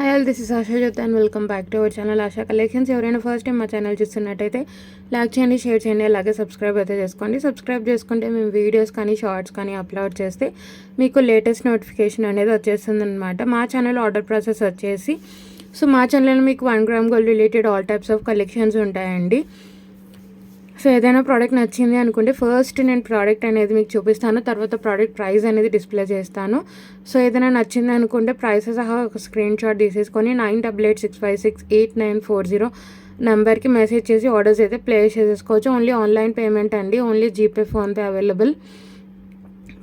Hi all, this is Asha Jyoti and welcome back to our channel Asha collections. ఎవరైనా first time మా channel చూస్తున్నట్టయితే like చేయండి, share చేయండి, అలాగే సబ్స్క్రైబ్ అయితే చేసుకోండి. సబ్స్క్రైబ్ చేసుకుంటే మేము వీడియోస్ కానీ షార్ట్స్ కానీ అప్లోడ్ చేస్తే మీకు లేటెస్ట్ నోటిఫికేషన్ అనేది వచ్చేస్తుంది అనమాట. మా ఛానల్ ఆర్డర్ ప్రాసెస్ వచ్చేసి మా ఛానల్లో మీకు 1 gram gold related all types of collections ఉంటాయండి. సో ఏదైనా ప్రోడక్ట్ నచ్చింది అనుకుంటే ఫస్ట్ నేను ప్రోడక్ట్ అనేది మీకు చూపిస్తాను, తర్వాత ప్రోడక్ట్ ప్రైస్ అనేది డిస్ప్లే చేస్తాను. సో ఏదైనా నచ్చింది అనుకుంటే ప్రైస్ సహా ఒక స్క్రీన్ షాట్ తీసేసుకొని 9886568940 నెంబర్కి మెసేజ్ చేసి ఆర్డర్స్ అయితే ప్లేస్ చేసేసుకోవచ్చు. ఓన్లీ ఆన్లైన్ పేమెంట్ అండి, only GPay, PhonePe available.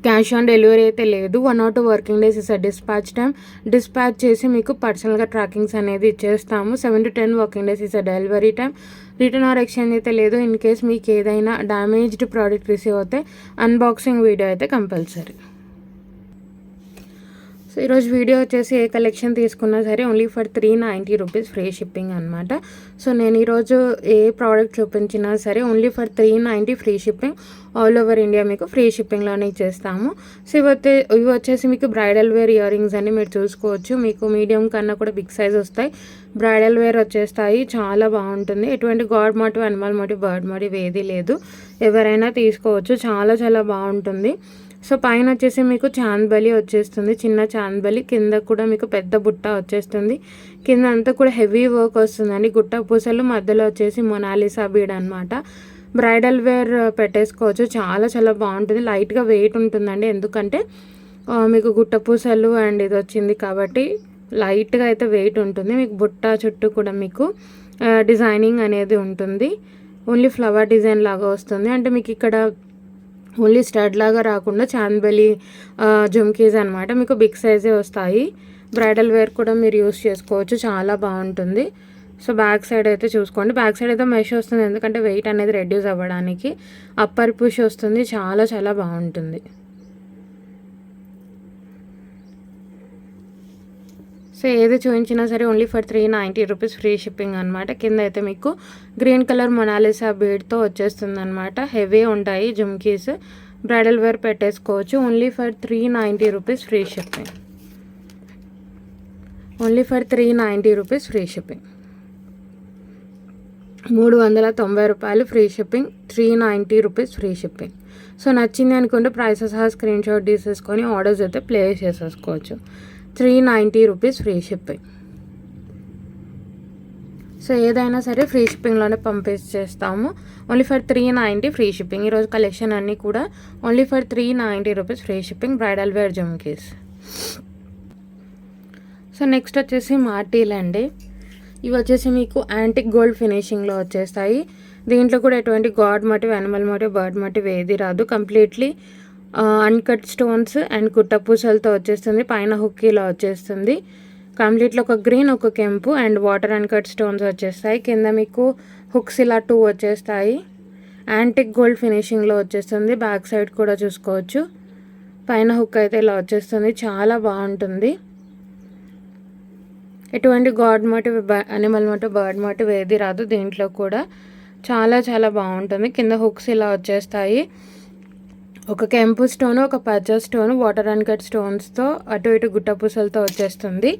Cash on delivery అయితే లేదు. 1 or 2 working days is dispatch time. Dispatch చేసి మీకు పర్సనల్గా ట్రాకింగ్స్ అనేది ఇచ్చేస్తాము. 7 to 10 working days is delivery time. Return or exchange అయితే లేదు. ఇన్ కేస్ మీకు ఏదైనా డ్యామేజ్డ్ ప్రోడక్ట్ రిసీవ్ అవుతే అన్బాక్సింగ్ వీడియో అయితే కంపల్సరీ. సో ఈరోజు వీడియో వచ్చేసి ఏ కలెక్షన్ తీసుకున్నా సరే only for 390 rupees free shipping అనమాట. సో నేను ఈరోజు ఏ ప్రోడక్ట్ చూపించినా సరే only for 390 free shipping. All over India మీకు ఫ్రీ షిప్పింగ్లోనే ఇచ్చేస్తాము. సో ఇవి వచ్చేసి మీకు బ్రైడల్ వేర్ ఇయర్ రింగ్స్ అని మీరు చూసుకోవచ్చు. మీకు మీడియం కన్నా కూడా బిగ్ సైజ్ వస్తాయి. బ్రైడల్ వేర్ వచ్చేస్తాయి, చాలా బాగుంటుంది. ఎటువంటి god motif, animal motif, bird motif ఏది లేదు, ఎవరైనా తీసుకోవచ్చు. చాలా చాలా బాగుంటుంది. సో పైన వచ్చేసి మీకు చాంద్బలి వచ్చేస్తుంది, చిన్న చాంద్బలి. కింద కూడా మీకు పెద్ద బుట్ట వచ్చేస్తుంది. కింద అంతా కూడా హెవీ వర్క్ వస్తుందండి. గుట్ట పూసలు, మధ్యలో వచ్చేసి మొనాలిసా బీడ్ అనమాట. బ్రైడల్ వేర్ పెట్టేసుకోవచ్చు. చాలా చాలా బాగుంటుంది. లైట్గా వెయిట్ ఉంటుందండి, ఎందుకంటే మీకు గుట్ట పూసలు అండ్ ఇది వచ్చింది కాబట్టి లైట్గా అయితే వెయిట్ ఉంటుంది. మీకు బుట్ట చుట్టూ కూడా మీకు డిజైనింగ్ అనేది ఉంటుంది. ఓన్లీ ఫ్లవర్ డిజైన్ లాగా వస్తుంది. అంటే మీకు ఇక్కడ ఓన్లీ స్టడ్ లాగా రాకుండా చాంద్బలి జుమ్కీస్ అనమాట. మీకు బిగ్ సైజే వస్తాయి. బ్రైడల్ వేర్ కూడా మీరు యూస్ చేసుకోవచ్చు, చాలా బాగుంటుంది. సో బ్యాక్ సైడ్ అయితే చూసుకోండి. బ్యాక్ సైడ్ అయితే మెష్ వస్తుంది, ఎందుకంటే వెయిట్ అనేది రెడ్యూస్ అవ్వడానికి. అప్పర్ పుష్ వస్తుంది, చాలా చాలా బాగుంటుంది. సో ఏది చూపించినా సరే only for 390 rupees free shipping అనమాట. కింద అయితే మీకు గ్రీన్ కలర్ మొనాలిసా బీడ్తో వచ్చేస్తుంది అనమాట. హెవీ ఉంటాయి జుమ్కీస్. బ్రైడల్ వేర్ పెట్టేసుకోవచ్చు. Only for 390 rupees free shipping. Only for 390 rupees free shipping. 390 రూపాయలు free shipping. 390 rupees free shipping. So నచ్చింది అనుకుంటే ప్రైసెస్ సహా స్క్రీన్ షాట్ తీసేసుకొని ఆర్డర్స్ అయితే ప్లేస్ చేసేసుకోవచ్చు. 390 రూపీస్ ఫ్రీ షిప్పింగ్. సో ఏదైనా సరే ఫ్రీ షిప్పింగ్లోనే పంపించేస్తాము. Only for 390 free shipping. ఈరోజు కలెక్షన్ అన్నీ కూడా only for 390 rupees free shipping. Bridal wear jhumkis. So next వచ్చేసి మార్టీలు అండి. ఇవి వచ్చేసి మీకు యాంటిక్ గోల్డ్ ఫినిషింగ్లో వచ్చేస్తాయి. దీంట్లో కూడా ఎటువంటి god motif, animal motif, bird motif ఏది రాదు. కంప్లీట్లీ అన్కట్ స్టోన్స్ అండ్ కుట్టపూసలతో వచ్చేస్తుంది. పైన హుక్కీలో వచ్చేస్తుంది. కంప్లీట్లో ఒక గ్రీన్, ఒక కెంపు అండ్ వాటర్ అన్కట్ స్టోన్స్ వచ్చేస్తాయి. కింద మీకు హుక్స్ ఇలా 2 వచ్చేస్తాయి. యాంటిక్ గోల్డ్ ఫినిషింగ్లో వచ్చేస్తుంది. బ్యాక్ సైడ్ కూడా చూసుకోవచ్చు. పైన హుక్ అయితే ఇలా వచ్చేస్తుంది, చాలా బాగుంటుంది. ఎటువంటి god motif, animal motif, bird motif ఏది రాదు. దీంట్లో కూడా చాలా చాలా బాగుంటుంది. కింద హుక్స్ ఇలా వచ్చేస్తాయి. ఒక కెంపు స్టోన్, ఒక పచ్చ స్టోన్, వాటర్ అన్కట్ స్టోన్స్తో అటు ఇటు గుట్ట పూసలతో వచ్చేస్తుంది.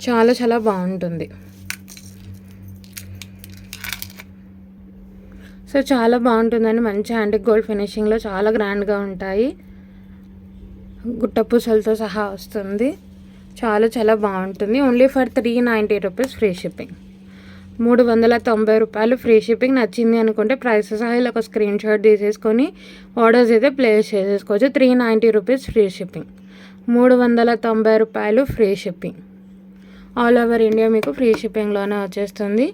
చాలా చాలా బాగుంటుంది. సో చాలా బాగుంటుందండి. మంచి యాంటిక్ గోల్డ్ ఫినిషింగ్లో చాలా గ్రాండ్గా ఉంటాయి. గుట్ట పూసలతో సహా వస్తుంది. చాలా చాలా బాగుంటుంది. Only for 390 rupees free shipping. 390 రూపాయలు ఫ్రీ షిప్పింగ్. నచ్చింది అనుకుంటే ప్రైసెస్ సహా ఇలా ఒక స్క్రీన్ షాట్ తీసేసుకొని ఆర్డర్స్ అయితే ప్లేస్ చేసేసుకోవచ్చు. 390 రూపీస్ ఫ్రీ షిప్పింగ్. 390 రూపాయలు free shipping. All over India మీకు ఫ్రీ షిప్పింగ్లోనే వచ్చేస్తుంది.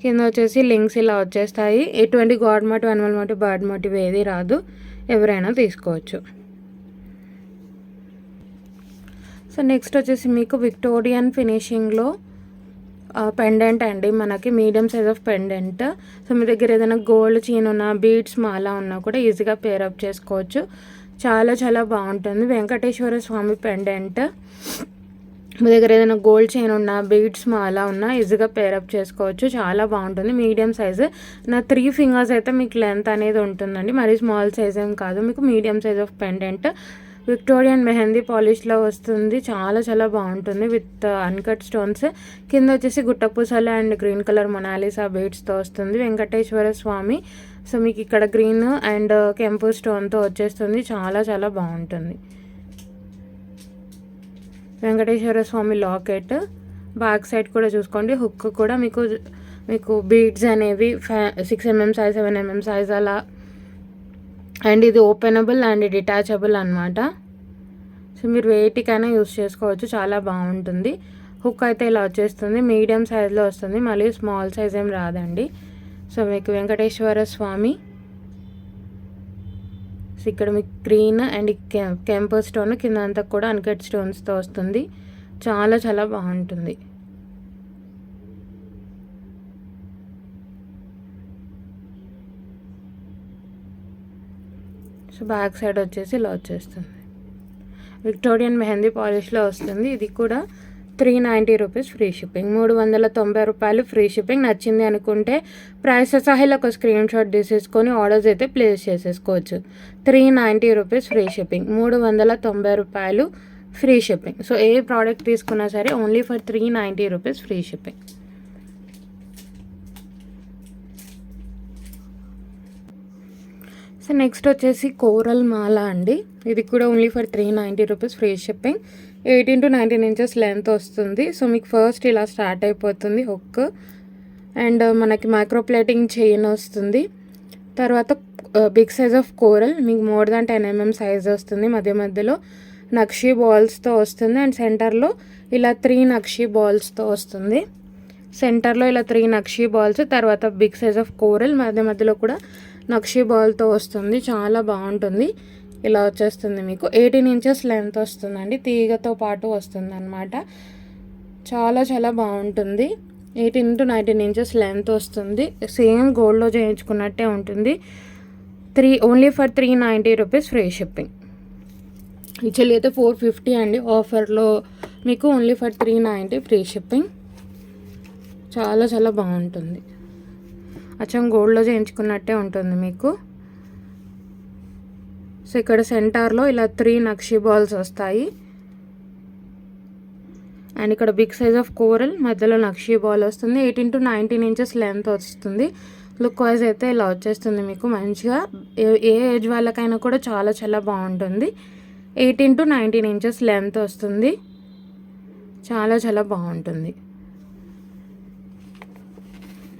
కింద వచ్చేసి లింక్స్ ఇలా వచ్చేస్తాయి. ఎటువంటి god motif, animal motif, bird motif ఏది రాదు, ఎవరైనా తీసుకోవచ్చు. సో నెక్స్ట్ వచ్చేసి మీకు విక్టోరియన్ ఫినిషింగ్లో పెండెంట్ అండి. మనకి medium size of pendant. So మీ దగ్గర ఏదైనా గోల్డ్ చైన్ ఉన్నా, బీడ్స్ మాలా ఉన్నా కూడా ఈజీగా పేరప్ చేసుకోవచ్చు. చాలా చాలా బాగుంటుంది. వెంకటేశ్వర స్వామి పెండెంట్. మీ దగ్గర ఏదైనా గోల్డ్ చైన్ ఉన్నా, బీడ్స్ మాలా ఉన్నా ఈజీగా పేరప్ చేసుకోవచ్చు. చాలా బాగుంటుంది. Medium size. నా 3 ఫింగర్స్ అయితే మీకు లెంత్ అనేది ఉంటుందండి. మరి స్మాల్ సైజ్ ఏం కాదు. మీకు medium size of pendant. Victorian mehndi పాలిష్లో వస్తుంది. చాలా చాలా బాగుంటుంది విత్ అన్కట్ స్టోన్స్. కింద వచ్చేసి గుట్టపూసలు అండ్ గ్రీన్ కలర్ మొనాలిసా బీడ్స్తో వస్తుంది. వెంకటేశ్వర స్వామి. సో మీకు ఇక్కడ గ్రీన్ అండ్ కెంపు స్టోన్తో వచ్చేస్తుంది. చాలా చాలా బాగుంటుంది. వెంకటేశ్వర స్వామి లాకెట్. బ్యాక్ సైడ్ కూడా చూసుకోండి. హుక్ కూడా మీకు బీడ్స్ అనేవి 6 mm సైజ్, 7 mm సైజ్ అలా. అండ్ ఇది ఓపెనబుల్ అండ్ డిటాచబుల్ అనమాట. సో మీరు వేటికైనా యూస్ చేసుకోవచ్చు. చాలా బాగుంటుంది. హుక్ అయితే ఇలా వచ్చేస్తుంది. మీడియం సైజ్లో వస్తుంది, మళ్ళీ స్మాల్ సైజ్ ఏం రాదండి. సో మీకు వెంకటేశ్వర స్వామి. సో ఇక్కడ మీకు గ్రీన్ అండ్ కెంపు స్టోన్, కింద అంతా కూడా అన్కట్ స్టోన్స్తో వస్తుంది. చాలా చాలా బాగుంటుంది. సో బ్యాక్ సైడ్ వచ్చేసి ఇలా వచ్చేస్తుంది. విక్టోరియన్ మెహందీ పాలిష్లో వస్తుంది. ఇది కూడా 390 రూపీస్ ఫ్రీ షిప్పింగ్. 390 రూపాయలు ఫ్రీ షిప్పింగ్. నచ్చింది అనుకుంటే ప్రైస్ సహాయిలో ఒక స్క్రీన్ షాట్ తీసేసుకొని ఆర్డర్స్ అయితే ప్లేస్ చేసేసుకోవచ్చు. 390 రూపీస్ ఫ్రీ షిప్పింగ్. 390 రూపాయలు ఫ్రీ షిప్పింగ్. సో ఏ ప్రోడక్ట్ తీసుకున్నా సరే only for 390 rupees free shipping. So next వచ్చేసి కోరల్ మాల అండి. ఇది కూడా only for 390 rupees free shipping. 18 to 19 inches length వస్తుంది. సో మీకు ఫస్ట్ ఇలా స్టార్ట్ అయిపోతుంది హుక్. అండ్ మనకి మైక్రో ప్లేటింగ్ చైన్ వస్తుంది. తర్వాత బిగ్ సైజ్ ఆఫ్ కోరల్, మీకు మోర్ దాన్ 10 mm సైజ్ వస్తుంది. మధ్యలో నక్షి బాల్స్తో వస్తుంది. అండ్ సెంటర్లో ఇలా 3 నక్షి బాల్స్తో వస్తుంది. సెంటర్లో ఇలా 3 నక్షి బాల్స్, తర్వాత బిగ్ సైజ్ ఆఫ్ కోరల్, మధ్యలో కూడా నక్షి బాల్తో వస్తుంది. చాలా బాగుంటుంది. ఇలా వచ్చేస్తుంది. మీకు 18 ఇంచెస్ లెంత్ వస్తుందండి. తీగతో పాటు వస్తుంది అనమాట. చాలా చాలా బాగుంటుంది. 18 to 19 ఇంచెస్ లెంత్ వస్తుంది. సేమ్ గోల్డ్లో చేయించుకున్నట్టే ఉంటుంది. Only for 390 rupees free shipping. Actually అయితే 450 అండి. ఆఫర్లో మీకు ఓన్లీ ఫర్ 390 ఫ్రీ షిప్పింగ్. చాలా చాలా బాగుంటుంది. అచ్చం గోల్డ్లో చేయించుకున్నట్టే ఉంటుంది మీకు. సో ఇక్కడ సెంటర్లో ఇలా 3 నక్షి బాల్స్ వస్తాయి. అండ్ ఇక్కడ బిగ్ సైజ్ ఆఫ్ కోరల్, మధ్యలో నక్షి బాల్ వస్తుంది. 18 to 19 ఇంచెస్ లెంత్ వస్తుంది. లుక్ వైజ్ అయితే ఇలా వచ్చేస్తుంది మీకు మంచిగా. ఏ ఏజ్ వాళ్ళకైనా కూడా చాలా చాలా బాగుంటుంది. 18 to 19 ఇంచెస్ లెంత్ వస్తుంది. చాలా చాలా బాగుంటుంది.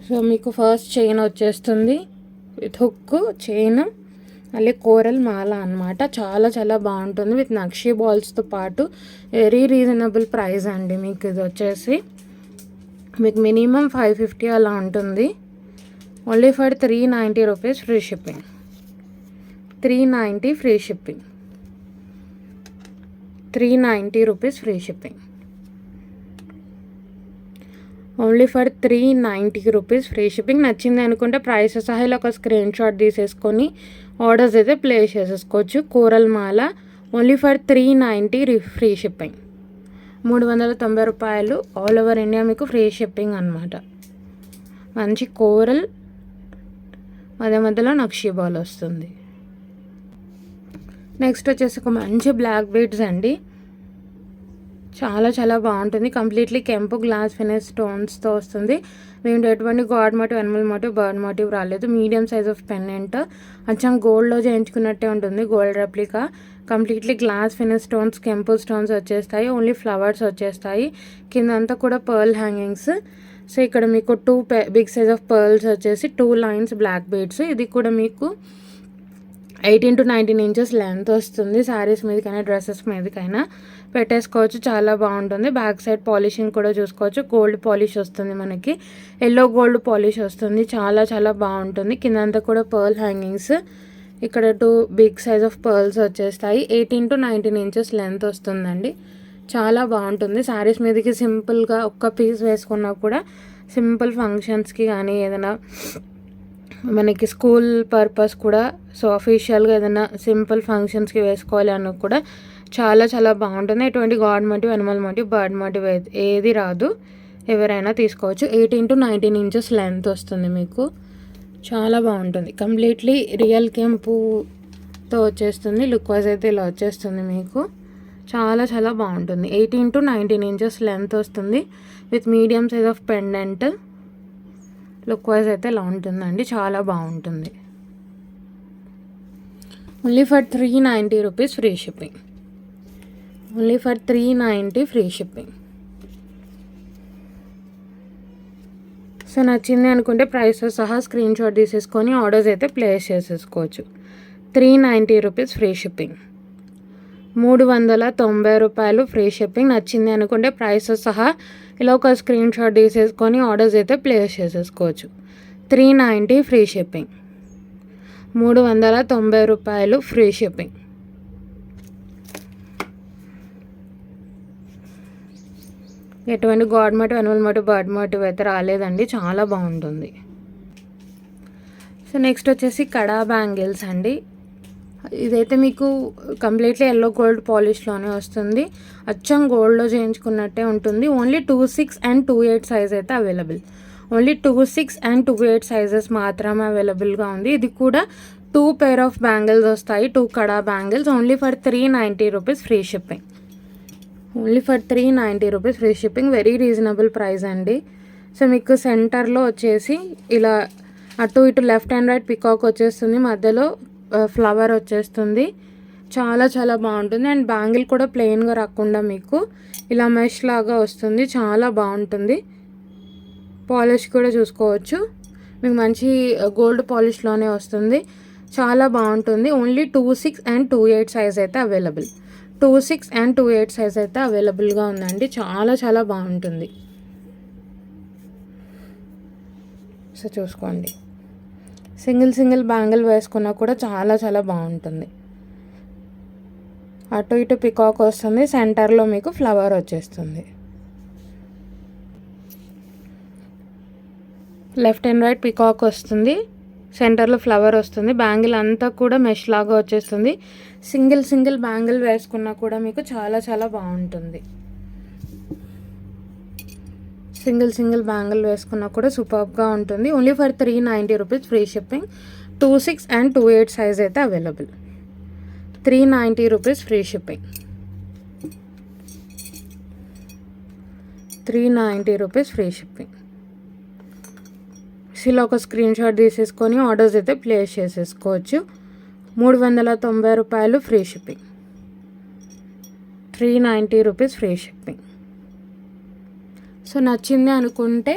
సో మీకు ఫస్ట్ చైన్ వచ్చేస్తుంది విత్ హుక్ చైన్, మళ్ళీ కోరల్ మాల అనమాట. చాలా చాలా బాగుంటుంది విత్ నక్షి బాల్స్తో పాటు. వెరీ రీజనబుల్ ప్రైస్ అండి. మీకు ఇది వచ్చేసి మీకు మినిమం 550 అలా ఉంటుంది. Only for 390 rupees free shipping. 390 free shipping. 390 rupees free shipping. Only for 390 rupees free shipping. నచ్చింది అనుకుంటే ప్రైస్ సహాయిలో ఒక స్క్రీన్ షాట్ తీసేసుకొని ఆర్డర్స్ అయితే ప్లేస్ చేసేసుకోవచ్చు. Coral Mala only for 390 free shipping. 390 రూపాయలు ఆల్ ఓవర్ ఇండియా మీకు ఫ్రీ షిప్పింగ్ అనమాట. మంచి కోరల్, మధ్యలో నక్షి బాల్ వస్తుంది. నెక్స్ట్ వచ్చేసి ఒక మంచి బ్లాక్ బీడ్స్ అండి. చాలా చాలా బాగుంటుంది. కంప్లీట్లీ కెంపు గ్లాస్ ఫినిష్ స్టోన్స్తో వస్తుంది. మేము ఎటువంటి god motif, animal motif, bird motif రాలేదు. మీడియం సైజ్ ఆఫ్ పెండెంట్, అచ్చం గోల్డ్లో చేయించుకున్నట్టే ఉంటుంది. Gold replica. Completely glass finish stones, కెంపు స్టోన్స్ వచ్చేస్తాయి. ఓన్లీ ఫ్లవర్స్ వచ్చేస్తాయి. కింద అంతా కూడా పర్ల్ హ్యాంగింగ్స్. సో ఇక్కడ మీకు 2 బిగ్ సైజ్ ఆఫ్ పర్ల్స్ వచ్చేసి 2 లైన్స్ బ్లాక్ బీడ్స్. ఇది కూడా మీకు 18 to 19 ఇంచెస్ లెంత్ వస్తుంది. శారీస్ మీదకైనా డ్రెస్సెస్ మీదకైనా పెట్టేసుకోవచ్చు. చాలా బాగుంటుంది. బ్యాక్ సైడ్ పాలిషింగ్ కూడా చూసుకోవచ్చు. గోల్డ్ పాలిష్ వస్తుంది మనకి. ఎల్లో గోల్డ్ పాలిష్ వస్తుంది. చాలా చాలా బాగుంటుంది. కిందంతా కూడా పర్ల్ హ్యాంగింగ్స్. ఇక్కడ 2 బిగ్ సైజ్ ఆఫ్ పర్ల్స్ వచ్చేస్తాయి. 18 to 19 ఇంచెస్ లెంత్ వస్తుందండి. చాలా బాగుంటుంది. శారీస్ మీదకి సింపుల్గా ఒక్క పీస్ వేసుకున్నా కూడా సింపుల్ ఫంక్షన్స్కి కానీ ఏదైనా మనకి స్కూల్ పర్పస్ కూడా, సో అఫీషియల్గా ఏదైనా సింపుల్ ఫంక్షన్స్కి వేసుకోవాలి అన్న కూడా చాలా చాలా బాగుంటుంది. ఎటువంటి god motif, animal motif, bird motif ఏది రాదు. ఎవరైనా తీసుకోవచ్చు. 18 to 19 ఇంచెస్ లెంత్ వస్తుంది మీకు. చాలా బాగుంటుంది. కంప్లీట్లీ రియల్ కెంపు తో వచ్చేస్తుంది. లుక్ వైజ్ అయితే ఇలా వచ్చేస్తుంది మీకు. చాలా చాలా బాగుంటుంది. 18 to 19 ఇంచెస్ లెంత్ వస్తుంది with medium size of pendant. Look wise అయితే ఇలా ఉంటుందండి, చాలా బాగుంటుంది. Only for 390 rupees free shipping. Only for 390 free shipping. So నచ్చింది అనుకుంటే ప్రైస్తో సహా స్క్రీన్ షాట్ తీసేసుకొని ఆర్డర్స్ అయితే ప్లేస్ చేసేసుకోవచ్చు. 390 రూపీస్ ఫ్రీ షిప్పింగ్. 390 రూపాయలు ఫ్రీ షిప్పింగ్. నచ్చింది అనుకుంటే ప్రైస్తో సహా ఇలా ఒక స్క్రీన్ షాట్ తీసేసుకొని ఆర్డర్స్ అయితే ప్లేస్ చేసేసుకోవచ్చు. 390 ఫ్రీ షిప్పింగ్. 390 రూపాయలు ఫ్రీ షిప్పింగ్. ఎటువంటి god motif, animal motif, bird motif అయితే రాలేదండి, చాలా బాగుంటుంది. సో నెక్స్ట్ వచ్చేసి కడా బ్యాంగిల్స్ అండి. ఇదైతే మీకు కంప్లీట్లీ ఎల్లో గోల్డ్ పాలిష్లోనే వస్తుంది. అచ్చం గోల్డ్లో చేయించుకున్నట్టే ఉంటుంది. ఓన్లీ 26 and 28 సైజ్ అయితే అవైలబుల్. ఓన్లీ 26 and 28 సైజెస్ మాత్రమే అవైలబుల్గా ఉంది. ఇది కూడా 2 pair ఆఫ్ బ్యాంగిల్స్ వస్తాయి, 2 కడా bangles. Only for 390 rupees free shipping. Only for 390 rupees free shipping. Very reasonable price అండి. సో మీకు సెంటర్లో వచ్చేసి ఇలా అటు ఇటు లెఫ్ట్ అండ్ రైట్ పికాక్ వచ్చేస్తుంది, మధ్యలో ఫ్లవర్ వచ్చేస్తుంది. చాలా చాలా బాగుంటుంది. అండ్ బ్యాంగిల్ కూడా ప్లెయిన్గా రాకుండా మీకు ఇలా మెష్ లాగా వస్తుంది, చాలా బాగుంటుంది. పాలిష్ కూడా చూసుకోవచ్చు, మీకు మంచి గోల్డ్ పాలిష్లోనే వస్తుంది, చాలా బాగుంటుంది. ఓన్లీ 26 and 28 సైజ్ అయితే అవైలబుల్. 26 and 28 సైజ్ అయితే అవైలబుల్గా ఉందండి, చాలా చాలా బాగుంటుంది. సో చూసుకోండి, సింగిల్ బ్యాంగిల్ వేసుకున్నా కూడా చాలా చాలా బాగుంటుంది. అటు ఇటు పికాక్ వస్తుంది, సెంటర్లో మీకు ఫ్లవర్ వచ్చేస్తుంది. లెఫ్ట్ అండ్ రైట్ పికాక్ వస్తుంది, సెంటర్లో ఫ్లవర్ వస్తుంది. బ్యాంగిల్ అంతా కూడా మెష్ లాగా వచ్చేస్తుంది. సింగిల్ బ్యాంగిల్ వేసుకున్నా కూడా మీకు చాలా చాలా బాగుంటుంది. సింగిల్ బ్యాంగిల్ వేసుకున్నా కూడా సూపర్గా ఉంటుంది. Only for 390 rupees free shipping. 26 and 28 size అయితే available. 390 rupees free shipping. 390 rupees free shipping. ఇలా ఒక స్క్రీన్ షాట్ తీసేసుకొని ఆర్డర్స్ అయితే ప్లేస్ చేసేసుకోవచ్చు. 390 రూపాయలు free shipping. 390 rupees free shipping. So నచ్చింది అనుకుంటే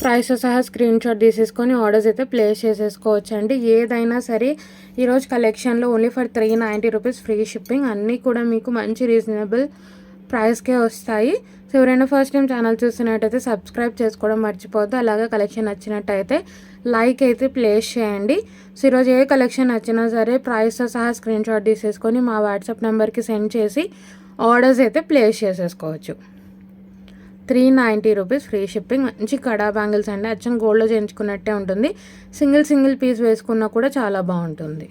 ప్రైస్ సహా స్క్రీన్ షాట్ తీసేసుకొని ఆర్డర్స్ అయితే ప్లేస్ చేసేసుకోవచ్చు అండి. ఏదైనా సరే ఈరోజు కలెక్షన్లో only for 390 rupees free shipping. అన్నీ కూడా మీకు మంచి రీజనబుల్ ప్రైస్కే వస్తాయి. సో ఎవరైనా ఫస్ట్ టైం ఛానల్ చూస్తున్నట్టయితే సబ్స్క్రైబ్ చేసుకోవడం మర్చిపోద్దు. అలాగే కలెక్షన్ నచ్చినట్టయితే లైక్ అయితే ప్లేస్ చేయండి. సో ఈరోజు ఏ కలెక్షన్ నచ్చినా సరే ప్రైస్తో సహా స్క్రీన్ షాట్ తీసేసుకొని మా వాట్సాప్ నెంబర్కి సెండ్ చేసి ఆర్డర్స్ అయితే ప్లేస్ చేసేసుకోవచ్చు. 390 రూపీస్ ఫ్రీ షిప్పింగ్. మంచి కడా బ్యాంగిల్స్ అండి, అచ్చం గోల్డ్లో చేయించుకున్నట్టే ఉంటుంది. సింగిల్ పీస్ వేసుకున్నా కూడా చాలా బాగుంటుంది.